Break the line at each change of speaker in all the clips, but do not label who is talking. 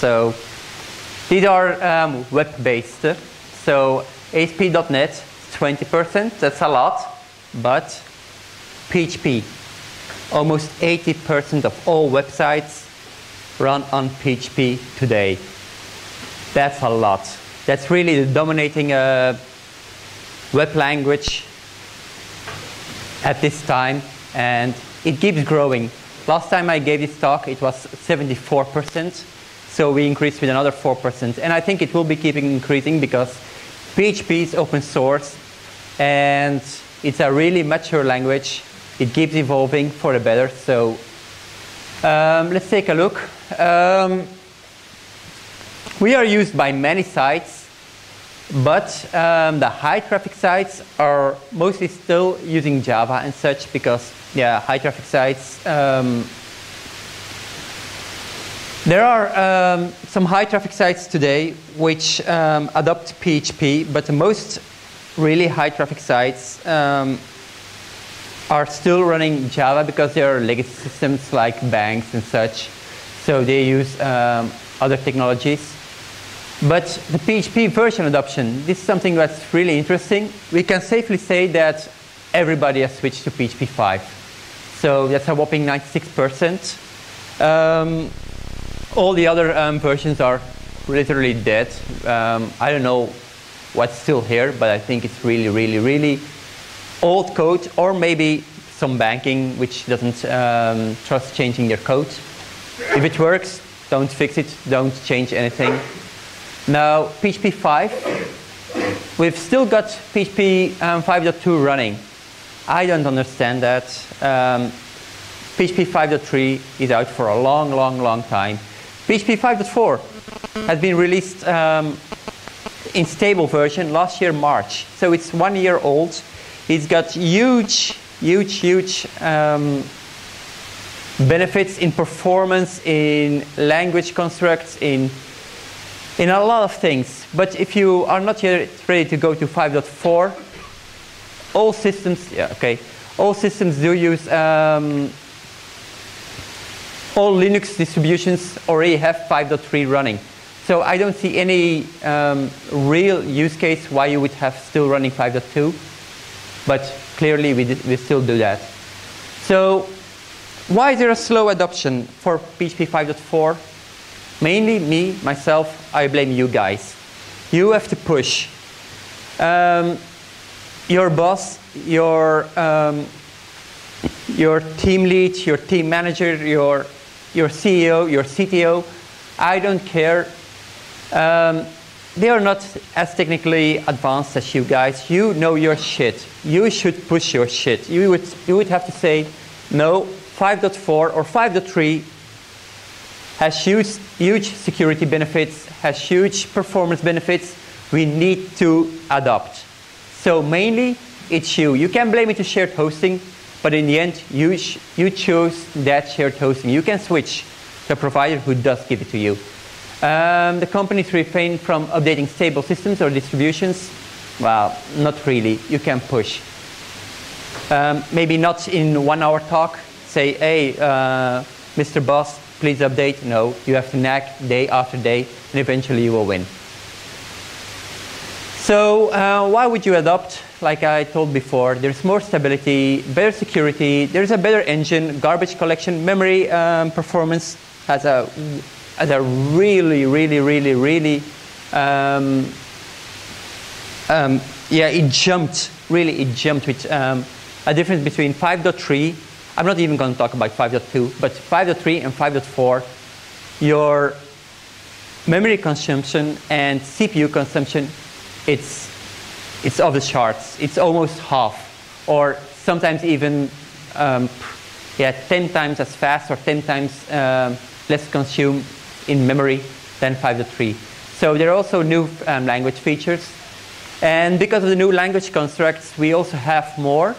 So these are web-based. So ASP.NET, 20%, that's a lot, but PHP, almost 80% of all websites run on PHP today. That's a lot. That's really the dominating web language at this time, and it keeps growing. Last time I gave this talk, it was 74%, so we increased with another 4%. And I think it will be keeping increasing because PHP is open source, and it's a really mature language. It keeps evolving for the better. So let's take a look. We are used by many sites, but the high traffic sites are mostly still using Java and such because, yeah, high traffic sites. There are some high traffic sites today which adopt PHP, but the most really high traffic sites are still running Java because there are legacy systems like banks and such. So they use other technologies. But the PHP version adoption, this is something that's really interesting. We can safely say that everybody has switched to PHP 5. So that's a whopping 96%. All the other versions are literally dead. I don't know what's still here, but I think it's really, really, really old code, or maybe some banking which doesn't trust changing their code. If it works, don't fix it, don't change anything. Now, PHP 5, we've still got PHP 5.2 running. I don't understand that. PHP 5.3 is out for a long, long, long time. PHP 5.4 has been released in stable version last year, March. So it's 1 year old. It's got huge, huge, huge benefits in performance, in language constructs, in a lot of things. But if you are not yet ready to go to 5.4, all systems, all systems do use, all Linux distributions already have 5.3 running. So I don't see any real use case why you would have still running 5.2, but clearly we still do that. So why is there a slow adoption for PHP 5.4? Mainly me, myself, I blame you guys. You have to push. Your boss, your team lead, your team manager, your CEO, your CTO, I don't care. They are not as technically advanced as you guys. You know your shit. You should push your shit. You would have to say, no, 5.4 or 5.3 has huge security benefits, has huge performance benefits. We need to adopt. So mainly, it's you. You can blame it to shared hosting, but in the end, you choose that shared hosting. You can switch to a provider who does give it to you. The companies refrain from updating stable systems or distributions. Well, not really. You can push. Maybe not in 1 hour talk. Say, hey, Mr. Boss, please update. No, you have to nag day after day, and eventually you will win. So why would you adopt? Like I told before, there's more stability, better security, there's a better engine, garbage collection, memory performance has a really, really, really, really, it jumped with a difference between 5.3. I'm not even going to talk about 5.2, but 5.3 and 5.4, your memory consumption and CPU consumption, it's off the charts. It's almost half, or sometimes even 10 times as fast or 10 times less consumed in memory than 5.3. So there are also new language features. And because of the new language constructs, we also have more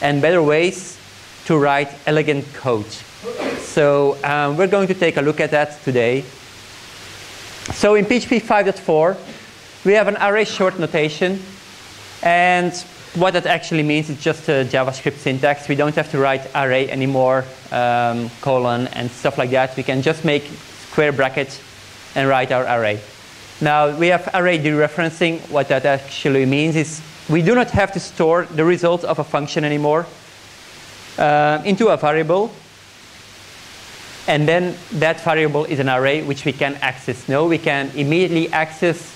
and better ways to write elegant code. So we're going to take a look at that today. So in PHP 5.4, we have an array short notation. And what that actually means is just a JavaScript syntax. We don't have to write array anymore, colon, and stuff like that. We can just make square brackets and write our array. Now, we have array dereferencing. What that actually means is we do not have to store the result of a function anymore into a variable. And then that variable is an array which we can access. No, we can immediately access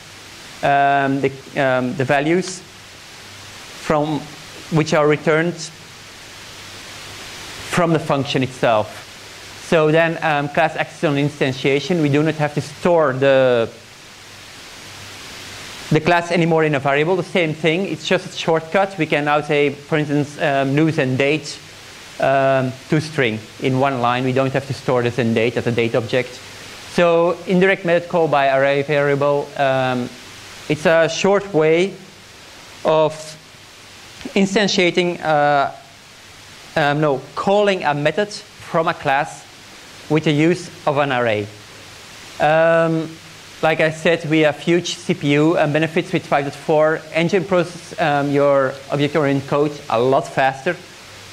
the values from which are returned from the function itself. So then class access on instantiation, we do not have to store the class anymore in a variable. The same thing, it's just a shortcut. We can now say, for instance, news and date toString in one line. We don't have to store this in date as a date object. So indirect method call by array variable, it's a short way of instantiating, calling a method from a class with the use of an array. Like I said, we have huge CPU benefits with 5.4. Engine processes your object-oriented code a lot faster.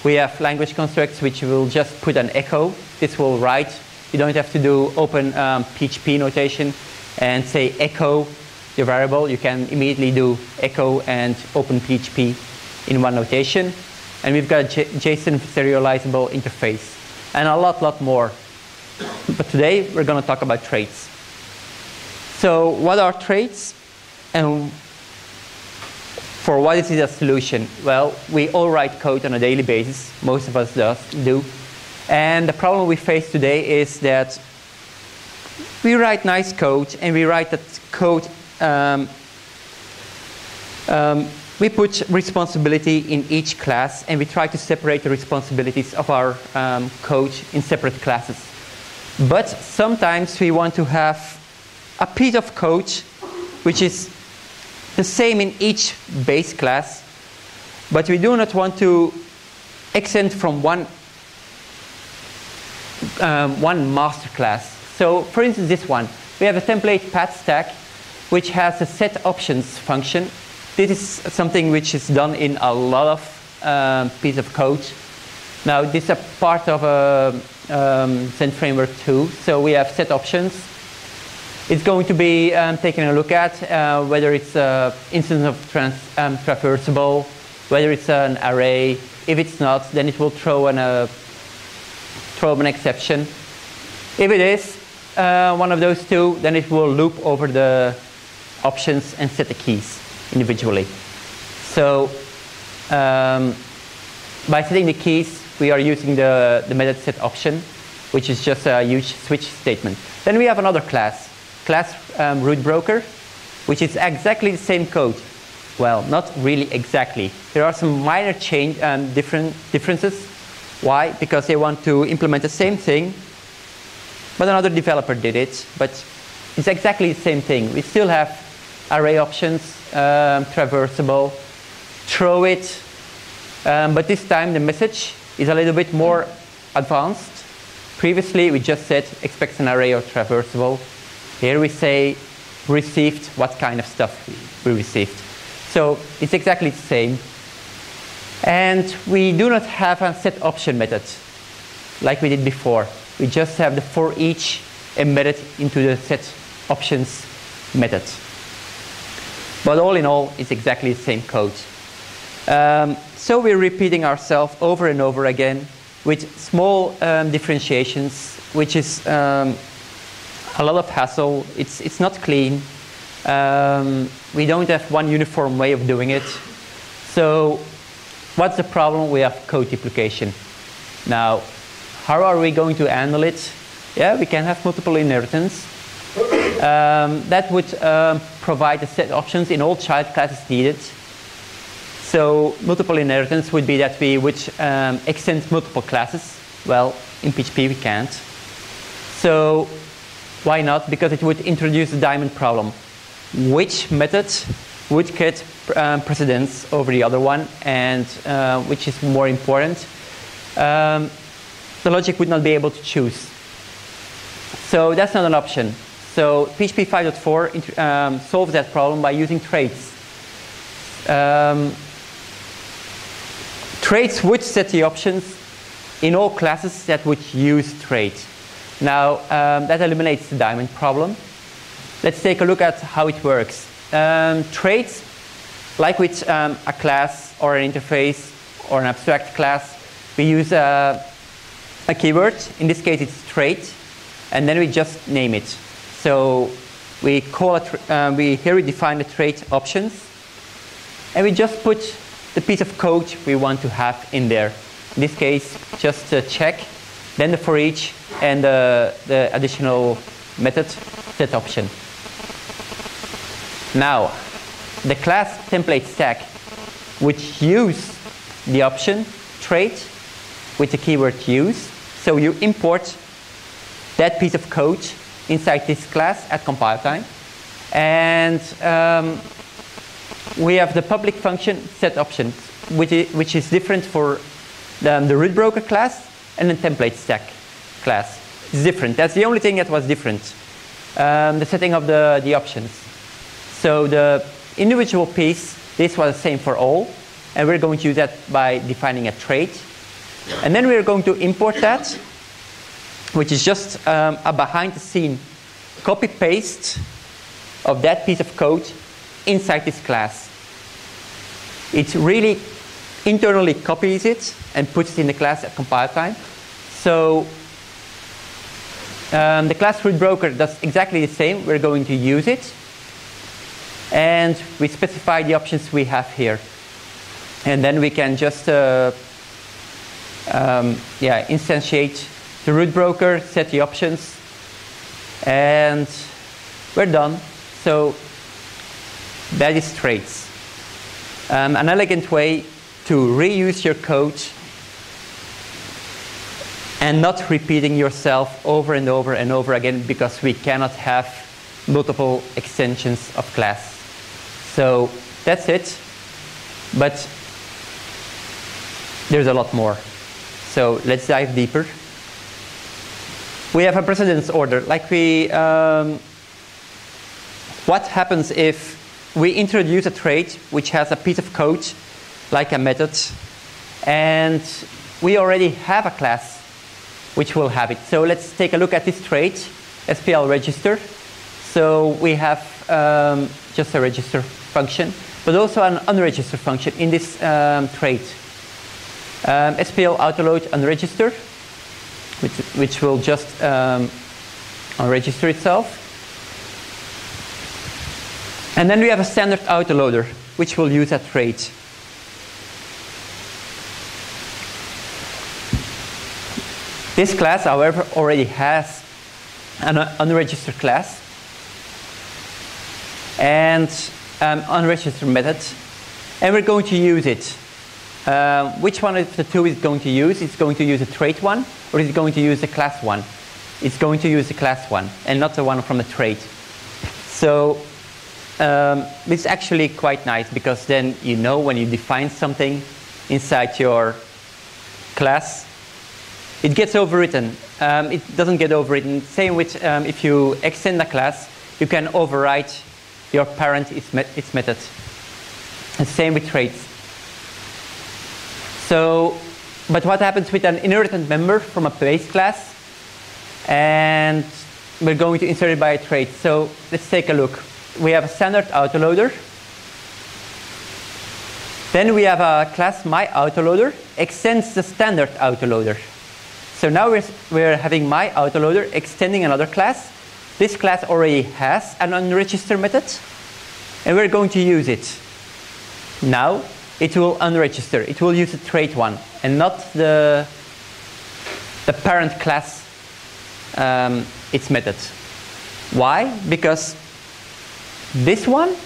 We have language constructs which will just put an echo. This will write. You don't have to do open PHP notation and say echo the variable. You can immediately do echo and open PHP in one notation. And we've got a JSON serializable interface and a lot more. But today we're going to talk about traits. So what are traits, and for what is it a solution? Well, we all write code on a daily basis. Most of us do. And the problem we face today is that we write nice code, and we write that code, we put responsibility in each class, and we try to separate the responsibilities of our code in separate classes. But sometimes we want to have a piece of code which is the same in each base class, but we do not want to extend from one master class. So for instance, this one, we have a template path stack which has a set options function. This is something which is done in a lot of pieces of code. Now this is a part of Zen Framework 2, so we have set options. It's going to be taking a look at whether it's an instance of traversable, whether it's an array. If it's not, then it will throw an exception. If it is one of those two, then it will loop over the options and set the keys individually. So by setting the keys, we are using the method set option, which is just a huge switch statement. Then we have another class root broker, which is exactly the same code. Well, not really exactly. There are some minor differences. Why? Because they want to implement the same thing, but another developer did it. But it's exactly the same thing. We still have array options, traversable, throw it, but this time the message is a little bit more advanced. Previously, we just said expects an array or traversable. Here we say received what kind of stuff we received. So it's exactly the same. And we do not have a set option method like we did before. We just have the for each embedded into the set options method. But all in all, it's exactly the same code. So we're repeating ourselves over and over again with small differentiations, which is a lot of hassle. It's not clean. We don't have one uniform way of doing it. So what's the problem? We have code duplication. Now, how are we going to handle it? Yeah, we can have multiple inheritance. That would provide the set options in all child classes needed. So multiple inheritance would be that we would extend multiple classes. Well, in PHP we can't. So why not? Because it would introduce the diamond problem. Which method would get precedence over the other one, and which is more important? The logic would not be able to choose. So that's not an option. So PHP 5.4 solves that problem by using traits. Traits would set the options in all classes that would use traits. Now, that eliminates the diamond problem. let's take a look at how it works. Traits, like with a class or an interface or an abstract class, we use a keyword. In this case, it's trait, and then we just name it. So we call it. Here we define the trait options, and we just put the piece of code we want to have in there. In this case, just check, then the for each, and the additional method set option. Now, the class template stack would use the option trait with the keyword use. So you import that piece of code inside this class at compile time. And we have the public function set option, which is different for the root broker class and the template stack class. It's different. That's the only thing that was different. The setting of the options. So the individual piece, this was the same for all. And we're going to use that by defining a trait. And then we're going to import that, which is just a behind-the-scene copy-paste of that piece of code inside this class. It really internally copies it and puts it in the class at compile time. So the class root broker does exactly the same. We're going to use it. And we specify the options we have here. And then we can just instantiate the root broker, set the options, and we're done. So that is traits. An elegant way to reuse your code and not repeating yourself over and over and over again, because we cannot have multiple extensions of class. So that's it. But there's a lot more. So let's dive deeper. We have a precedence order. Like what happens if we introduce a trait which has a piece of code, like a method, and we already have a class which will have it. So let's take a look at this trait, SPL register. So we have just a register function, but also an unregistered function in this trait. SPL autoload unregister, which will just unregister itself. And then we have a standard autoloader, which will use that trait. This class, however, already has an unregistered class and unregistered method, and we're going to use it. Which one of the two is going to use? It's going to use the trait one, or is it going to use the class one? It's going to use the class one, and not the one from the trait. So this is actually quite nice, because then you know when you define something inside your class, it gets overwritten. It doesn't get overwritten. Same with if you extend a class, you can override your parent its method. And same with traits. So, but what happens with an inherited member from a base class? And we're going to insert it by a trait. So let's take a look. We have a standard autoloader. Then we have a class myAutoloader, extends the standard autoloader. So now we're having myAutoloader extending another class. This class already has an unregistered method, and we're going to use it. Now it will unregister. It will use the trait one, and not the parent class, its method. Why? Because this one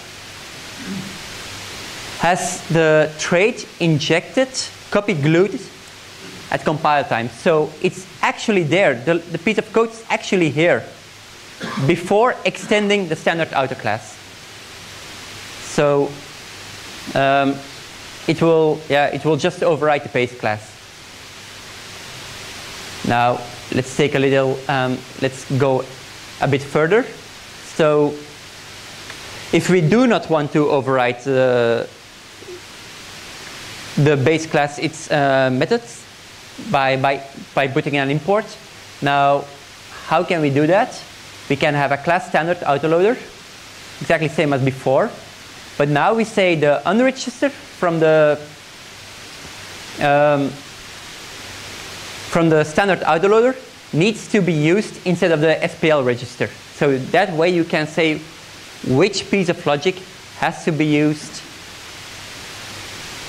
has the trait injected, copy glued at compile time. So it's actually there. The piece of code is actually here before extending the standard auto class. So it will just override the base class. Now let's take a little. Let's go a bit further. So if we do not want to override the base class its methods by putting an import, now how can we do that? we can have a class standard autoloader, exactly same as before. But now we say the unregister from the standard autoloader needs to be used instead of the SPL register. So that way you can say which piece of logic has to be used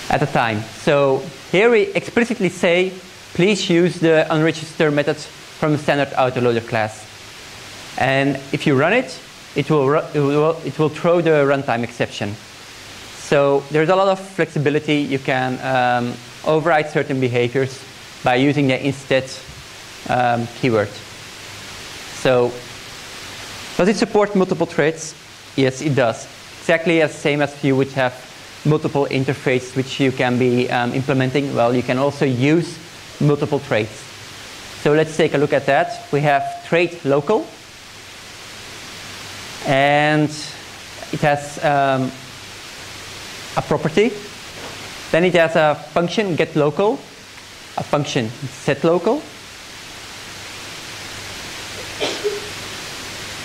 at a time. So here we explicitly say, please use the unregister methods from the standard autoloader class. And if you run it, it will throw the runtime exception. So there's a lot of flexibility. You can override certain behaviors by using the instead keyword. So does it support multiple traits? Yes, it does. Exactly as same as you would have multiple interfaces which you can be implementing. Well, you can also use multiple traits. So let's take a look at that. We have trait local, and it has a property. Then it has a function get local, a function set local.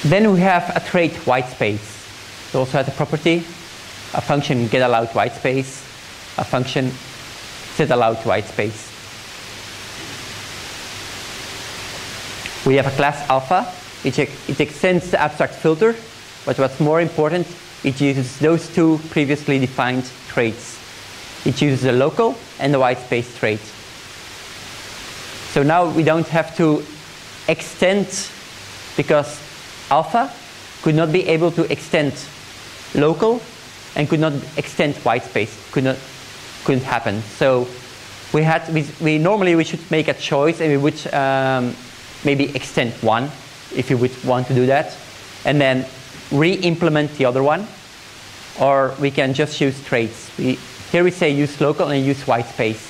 Then we have a trait white space. It also has a property, a function get allowed white space, a function set allowed white space. We have a class alpha. It extends the abstract filter, but what's more important, it uses those two previously defined traits. It uses the local and the white space trait. So now we don't have to extend, because alpha could not be able to extend local and could not extend white space. Couldn't happen. So normally we should make a choice, and we would maybe extend one if you would want to do that, and then re-implement the other one, or we can just use traits. Here we say use local and use white space.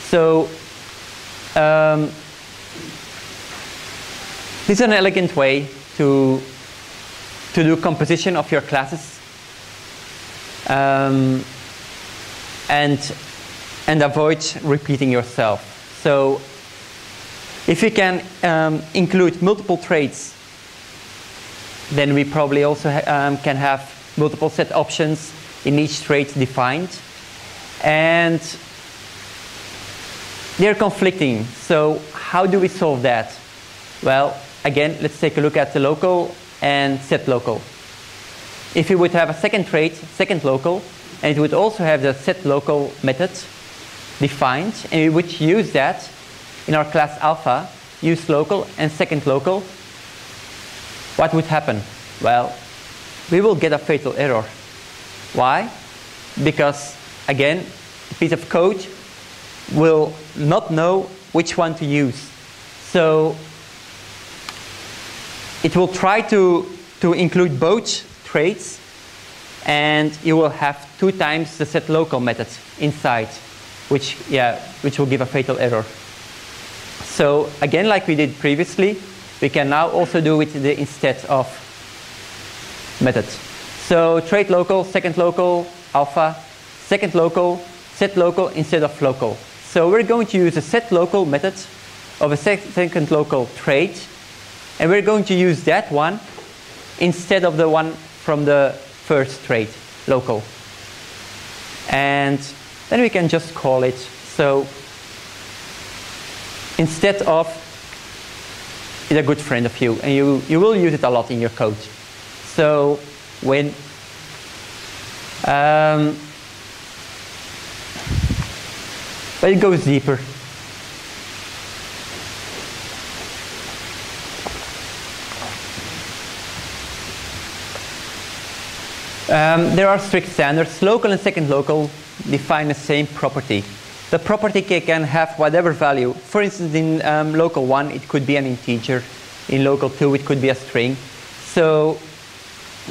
So this is an elegant way to do composition of your classes and avoid repeating yourself. So if you can include multiple traits, then we probably also can have multiple set options in each trait defined. And they're conflicting. So how do we solve that? Well, again, let's take a look at the local and set local. If you would have a second trait, second local, and it would also have the set local method defined, and we would use that in our class alpha, use local and second local, what would happen? Well, we will get a fatal error. Why? Because, again, a piece of code will not know which one to use. So it will try to include both traits, and you will have 2 times the set local method inside, which will give a fatal error. So again, like we did previously, we can now also do it the instead of method. So trait local, second local, alpha, second local, set local instead of local. So we're going to use a set local method of a second local trait, and we're going to use that one instead of the one from the first trait, local. And then we can just call it. So instead of is a good friend of you, and you will use it a lot in your code. So when but it goes deeper. There are strict standards. Local and second local define the same property. The property can have whatever value. For instance, in local 1, it could be an integer. In local 2, it could be a string. So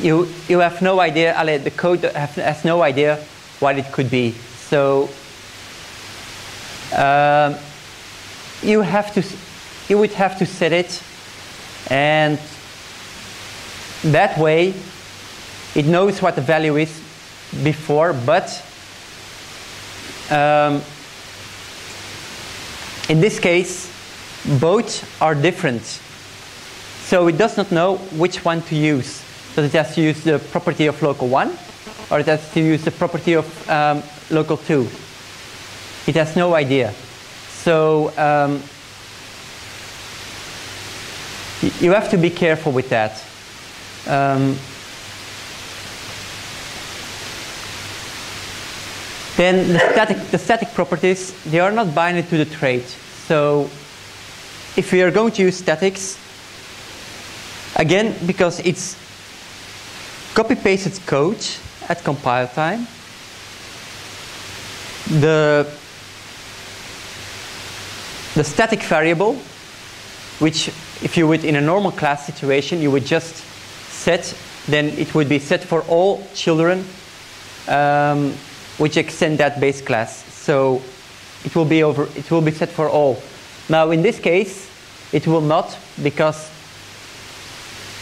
you have no idea, the code has no idea what it could be. So you would have to set it, and that way it knows what the value is before, but in this case both are different. So it does not know which one to use. Does it have to use the property of local 1, or it has to use the property of local 2? It has no idea. So you have to be careful with that. Then the static properties, they are not binding to the trait. So if we are going to use statics, again, because it's copy-pasted code at compile time, the static variable, which if you would in a normal class situation, you would just set, then it would be set for all children which extend that base class. So it will be set for all. Now in this case, it will not, because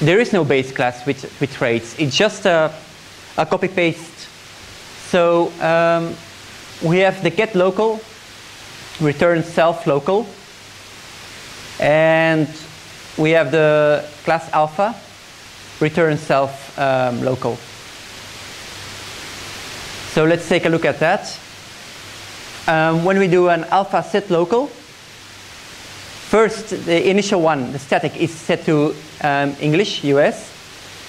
there is no base class with traits. It's just a copy paste. So we have the get local, return self local, and we have the class alpha, return self local. So let's take a look at that. When we do an alpha set local, first the initial one, the static, is set to English US.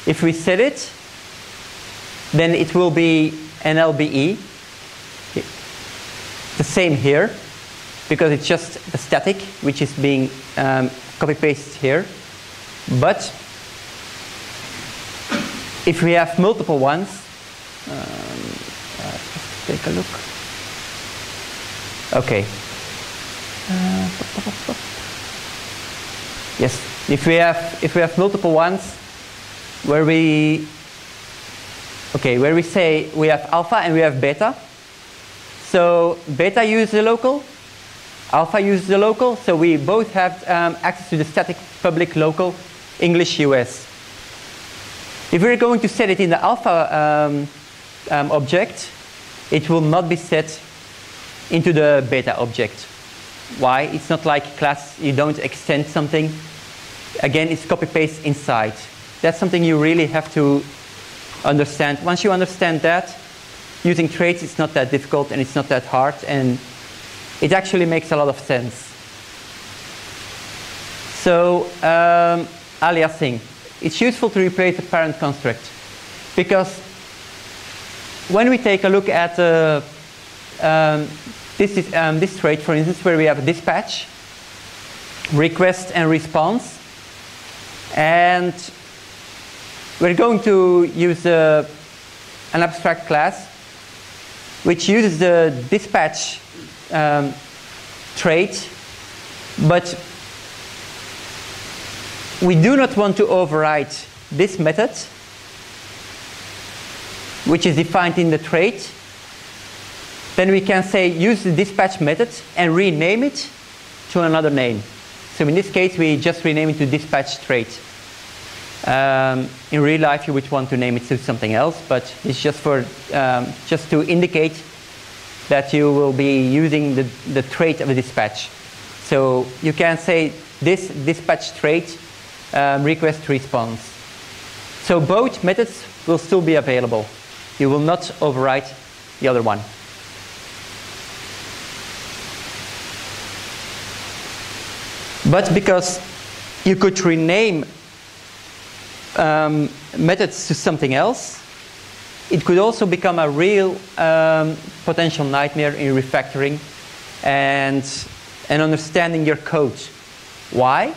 If we set it, then it will be an LBE. The same here, because it's just the static which is being copy-pasted here. But if we have multiple ones, let's take a look. Okay. Yes, if we have multiple ones where we say we have alpha and we have beta. So beta uses the local, alpha uses the local, so we both have access to the static public local English US. If we're going to set it in the alpha object, it will not be set into the beta object. Why? It's not like class, you don't extend something. Again, it's copy-paste inside. That's something you really have to understand. Once you understand that, using traits is not that difficult and it's not that hard, and it actually makes a lot of sense. So, aliasing. It's useful to replace the parent construct, because when we take a look at this trait, for instance, where we have a dispatch, request and response, and we're going to use an abstract class which uses the dispatch trait, but we do not want to override this method, which is defined in the trait. Then we can say use the dispatch method and rename it to another name. So in this case, we just rename it to dispatch trait. In real life, you would want to name it to something else, but it's just for just to indicate that you will be using the trait of a dispatch. So you can say this dispatch trait request response. So both methods will still be available. You will not override the other one. But because you could rename methods to something else, it could also become a real potential nightmare in refactoring and understanding your code. Why?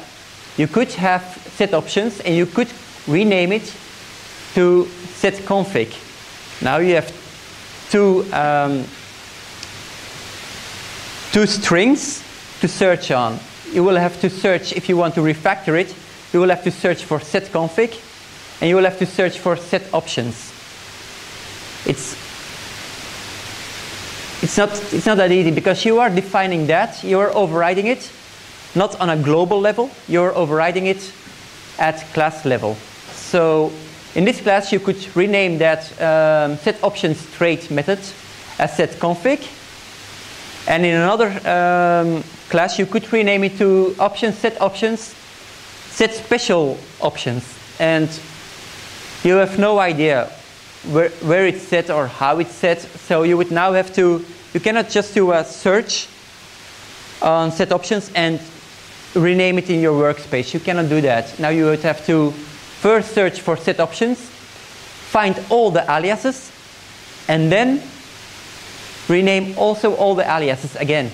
You could have set options and you could rename it to set config. Now you have two strings to search on. You will have to search, if you want to refactor it, you will have to search for set config and you will have to search for set options. It's not that easy, because you are defining that, you are overriding it, not on a global level, you're overriding it at class level. So in this class, you could rename that set options trait method as set config, and in another class, you could rename it to options set options set special options, and you have no idea where it's set or how it's set. So you would now have to, you cannot just do a search on set options and rename it in your workspace. You cannot do that. Now you would have to first search for set options, find all the aliases, and then rename also all the aliases again.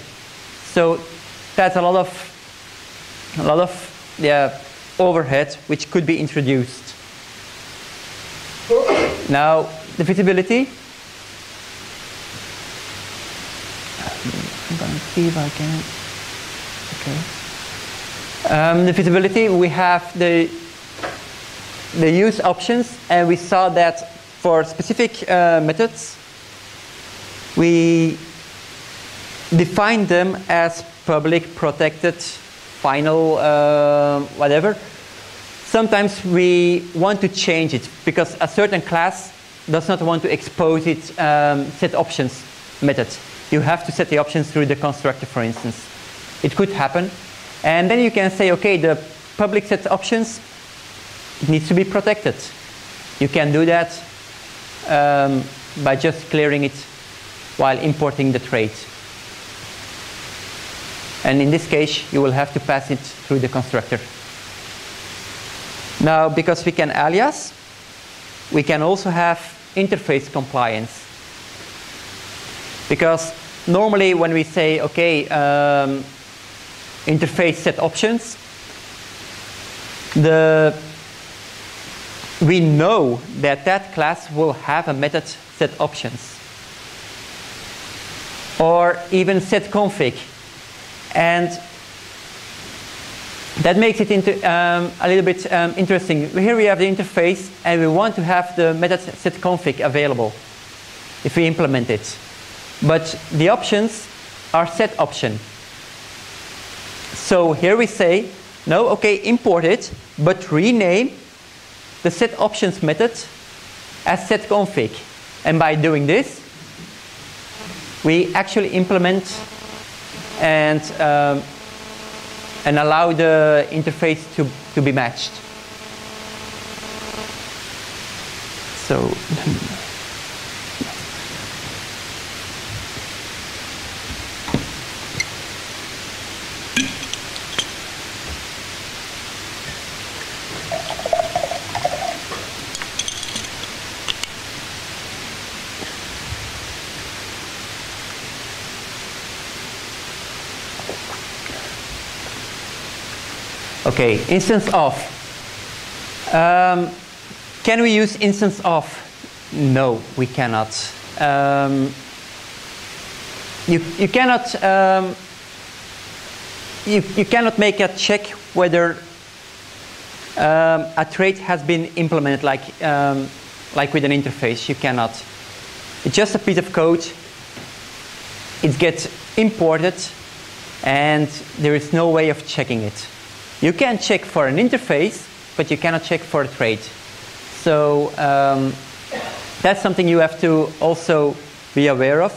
So that's a lot of overhead which could be introduced. Now the visibility. I'm going to see if I can. Okay. The visibility, we have the use options, and we saw that for specific methods we define them as public, protected, final, whatever. Sometimes we want to change it because a certain class does not want to expose its set options method. You have to set the options through the constructor, for instance. It could happen. And then you can say, okay, the public set options, it needs to be protected. You can do that by just clearing it while importing the trait. And in this case, you will have to pass it through the constructor. Now, because we can alias, we can also have interface compliance. Because normally when we say, okay, interface set options, we know that that class will have a method set options. Or even set config. And that makes it into a little bit interesting. Here we have the interface, and we want to have the method set config available if we implement it. But the options are set option. So here we say, no, okay, import it, but rename the set options method as set config. And by doing this, we actually implement and allow the interface to be matched. So okay, instance of. Can we use instance of? No, we cannot. You cannot make a check whether a trait has been implemented like with an interface. You cannot. It's just a piece of code. It gets imported, and there is no way of checking it. You can check for an interface, but you cannot check for a trait. So that's something you have to also be aware of.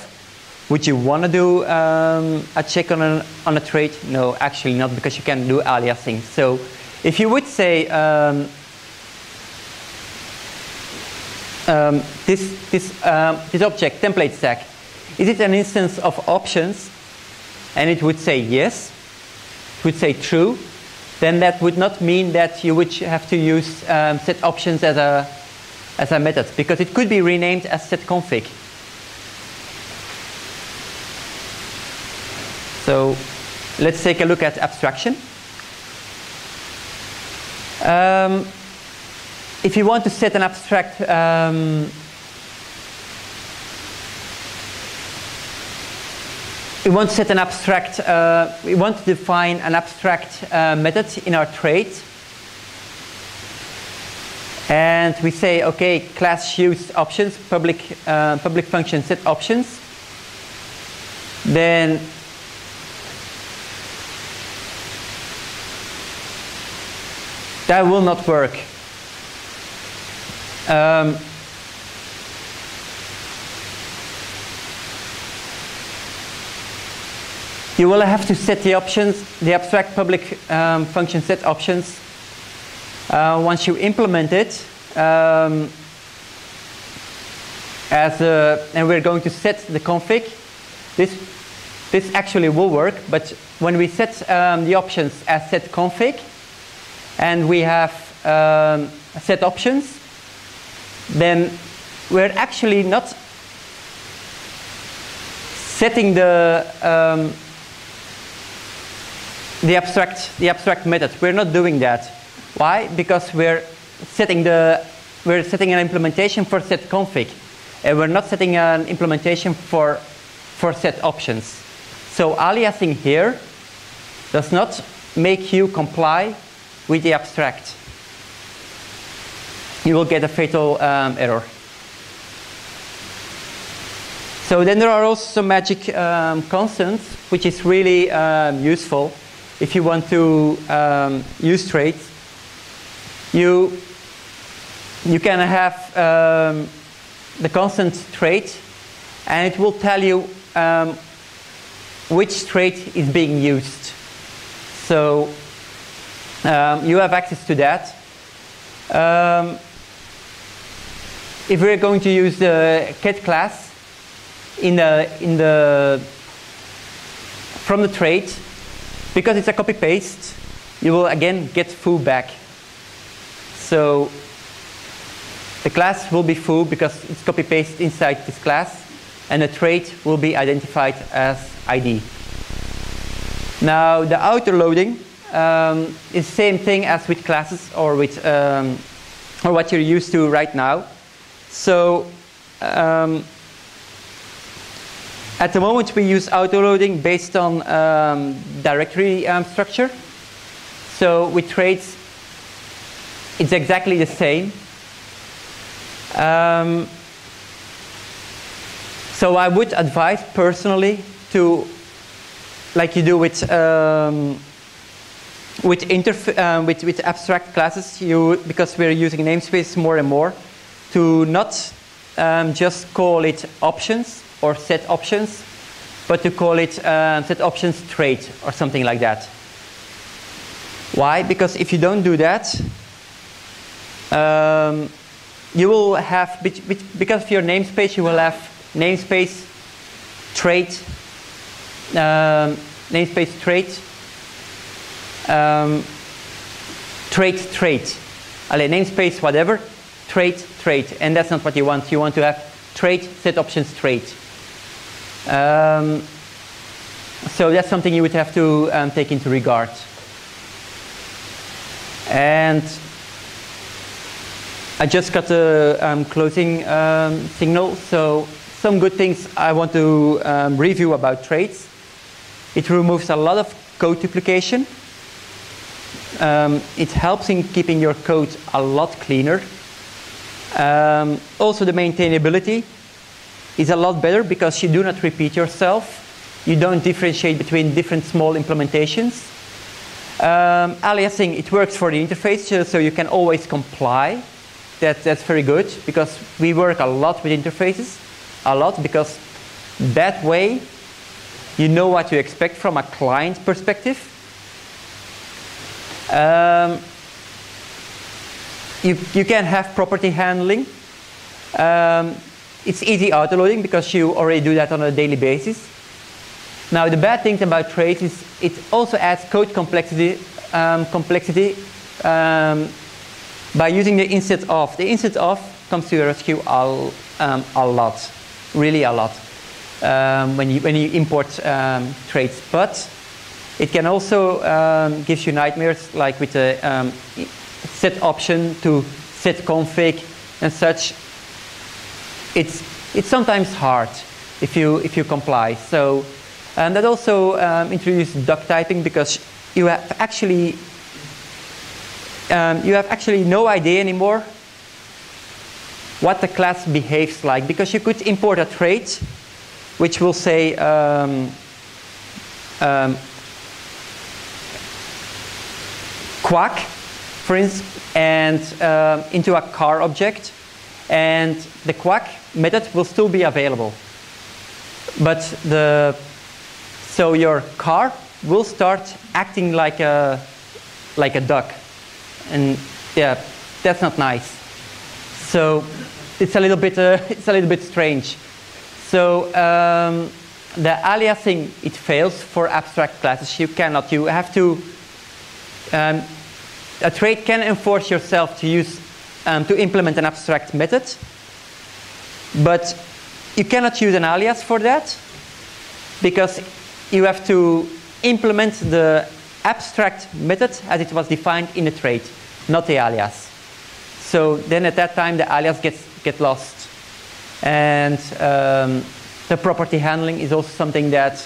Would you want to do a check on a trait? No, actually not, because you can do aliasing. So if you would say this object template stack, is it an instance of options? And it would say yes. It would say true. Then that would not mean that you would have to use set options as a method, because it could be renamed as set config. So let's take a look at abstraction. If you want to set an abstract we want to define an abstract method in our trait. And we say, okay, class use options, public function set options. Then that will not work. You will have to set the options, the abstract public function set options, Once you implement it, and we're going to set the config, this actually will work, but when we set the options as set config, and we have set options, then we're actually not setting the abstract method. We're not doing that. Why? Because we're setting an implementation for set config, and we're not setting an implementation for set options. So aliasing here does not make you comply with the abstract. You will get a fatal error. So then there are also some magic constants, which is really useful if you want to use traits. You can have the constant trait, and it will tell you which trait is being used. So you have access to that. If we're going to use the cat class from the trait, because it's a copy paste, you will again get foo back. So the class will be foo because it's copy paste inside this class, and the trait will be identified as ID. Now the outer loading is the same thing as with classes or with or what you're used to right now. So at the moment we use autoloading based on directory structure. So with traits, it's exactly the same. So I would advise personally to, like you do with abstract classes, because we're using namespace more and more, to not just call it options or set options, but to call it set options trait or something like that. Why? Because if you don't do that, you will have, because of your namespace, you will have namespace trait, trait, namespace whatever, trait, and that's not what you want. You want to have trait, set options trait. So that's something you would have to take into regard. And I just got a closing signal, so some good things I want to review about traits. It removes a lot of code duplication. It helps in keeping your code a lot cleaner. Also the maintainability is a lot better because you do not repeat yourself. You don't differentiate between different small implementations. Aliasing, it works for the interface, so you can always comply. That's very good, because we work a lot with interfaces, because that way you know what to expect from a client perspective. You can have property handling. It's easy autoloading because you already do that on a daily basis. Now the bad thing about traits is it also adds code complexity by using the instead of. The instead of comes to your rescue a lot, really a lot, when you import traits. But it can also give you nightmares, like with the set option to set config and such. It's sometimes hard if you comply. So that also introduced duck typing, because you have actually no idea anymore what the class behaves like, because you could import a trait which will say quack, for instance, and into a car object, and the quack method will still be available, but so your car will start acting like a duck, and yeah, that's not nice. So it's a little bit strange. So the aliasing, it fails for abstract classes. You have to, a trait can enforce yourself to use, to implement an abstract method, but you cannot use an alias for that, because you have to implement the abstract method as it was defined in the trait, not the alias. So then at that time the alias gets lost. And the property handling is also something that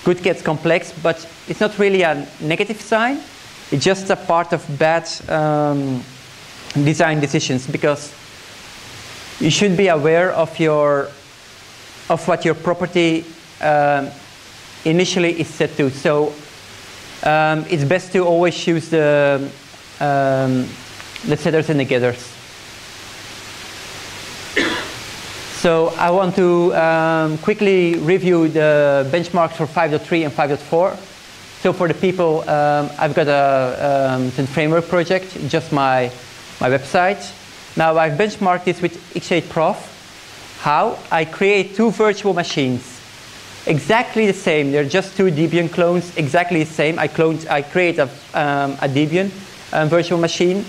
gets complex, but it's not really a negative sign. It's just a part of bad design decisions, because you should be aware of what your property initially is set to. So it's best to always use the setters and the getters. So I want to quickly review the benchmarks for 5.3 and 5.4. So for the people, I've got a framework project, just my website. Now I've benchmarked this with X8Prof. How? I create two virtual machines. Exactly the same. They're just two Debian clones, exactly the same. I create a Debian virtual machine.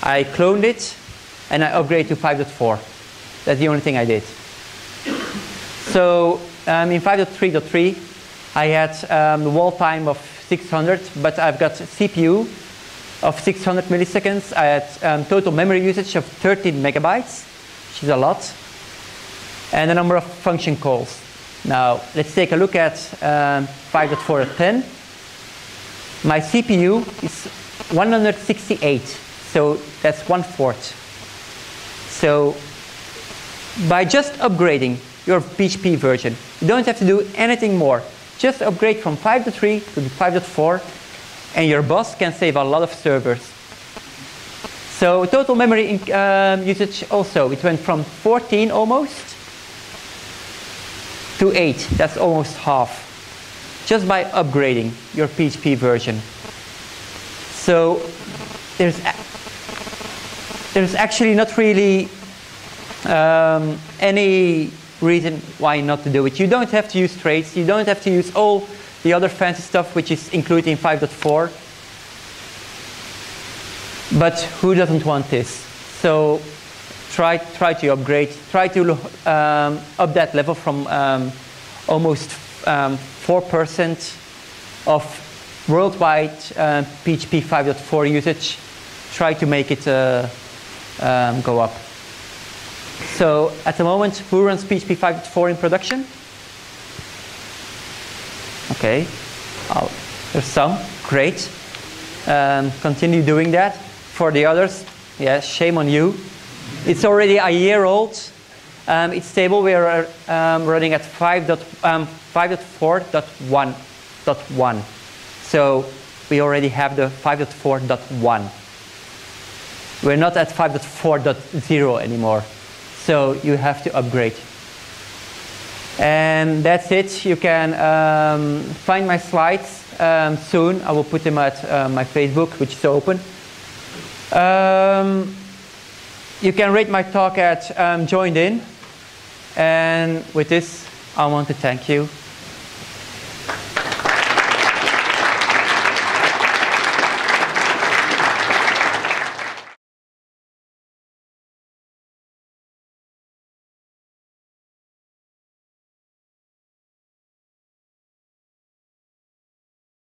I cloned it, and I upgrade to 5.4. That's the only thing I did. So in 5.3.3, I had the wall time of 600, but I've got CPU of 600 milliseconds. I had total memory usage of 13 megabytes, which is a lot, and a number of function calls. Now, let's take a look at 5.4.10. My CPU is 168, so that's 1/4. So by just upgrading your PHP version, you don't have to do anything more. Just upgrade from 5.3 to 5.4, and your boss can save a lot of servers. So total memory usage also, it went from 14 almost to 8. That's almost half, just by upgrading your PHP version. So there's actually not really any reason why not to do it. You don't have to use traits. You don't have to use all the other fancy stuff which is included in 5.4. But who doesn't want this? So try to upgrade. Try to up that level from almost 4% of worldwide PHP 5.4 usage. Try to make it go up. So at the moment, who runs PHP 5.4 in production? Okay, there's some. Great. Continue doing that. For the others, yes, shame on you. It's already a year old. It's stable. We are running at 5.4.1.1. So we already have the 5.4.1. We're not at 5.4.0 anymore. So you have to upgrade. And that's it. You can find my slides soon. I will put them at my Facebook, which is open. You can rate my talk at joined in. And with this, I want to thank you.